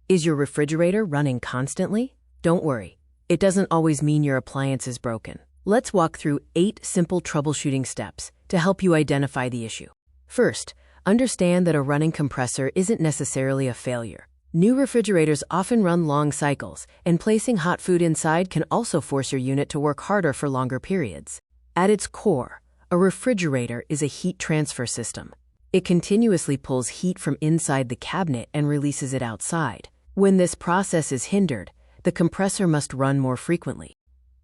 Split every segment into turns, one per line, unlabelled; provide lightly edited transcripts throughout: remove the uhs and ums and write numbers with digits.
Is your refrigerator running constantly? Don't worry, it doesn't always mean your appliance is broken. Let's walk through 8 simple troubleshooting steps to help you identify the issue. First, understand that a running compressor isn't necessarily a failure. New refrigerators often run long cycles, and placing hot food inside can also force your unit to work harder for longer periods. At its core, a refrigerator is a heat transfer system. It continuously pulls heat from inside the cabinet and releases it outside. When this process is hindered, the compressor must run more frequently.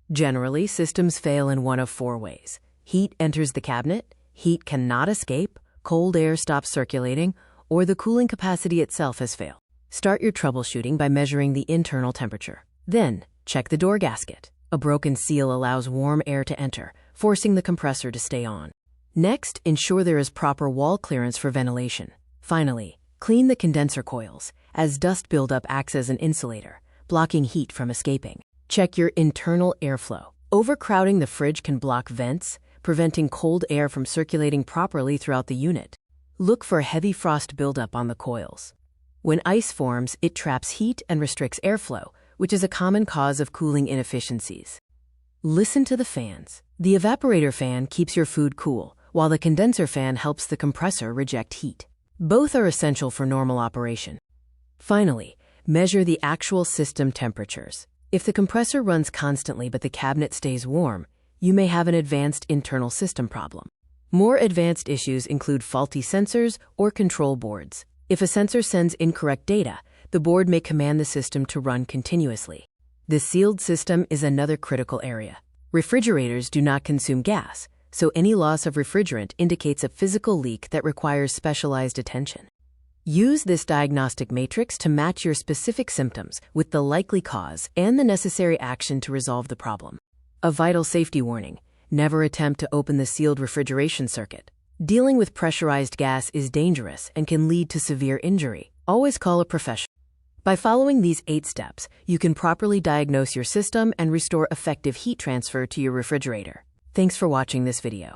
Generally, systems fail in one of 4 ways. Heat enters the cabinet, heat cannot escape, cold air stops circulating, or the cooling capacity itself has failed. Start your troubleshooting by measuring the internal temperature. Then, check the door gasket. A broken seal allows warm air to enter, forcing the compressor to stay on. Next, ensure there is proper wall clearance for ventilation. Finally, clean the condenser coils, as dust buildup acts as an insulator, blocking heat from escaping. Check your internal airflow. Overcrowding the fridge can block vents, preventing cold air from circulating properly throughout the unit. Look for heavy frost buildup on the coils. When ice forms, it traps heat and restricts airflow, which is a common cause of cooling inefficiencies. Listen to the fans. The evaporator fan keeps your food cool, while the condenser fan helps the compressor reject heat. Both are essential for normal operation. Finally, measure the actual system temperatures. If the compressor runs constantly but the cabinet stays warm, you may have an advanced internal system problem. More advanced issues include faulty sensors or control boards. If a sensor sends incorrect data, the board may command the system to run continuously. The sealed system is another critical area. Refrigerators do not consume gas, so any loss of refrigerant indicates a physical leak that requires specialized attention. Use this diagnostic matrix to match your specific symptoms with the likely cause and the necessary action to resolve the problem. A vital safety warning: never attempt to open the sealed refrigeration circuit. Dealing with pressurized gas is dangerous and can lead to severe injury. Always call a professional. By following these 8 steps, you can properly diagnose your system and restore effective heat transfer to your refrigerator. Thanks for watching this video.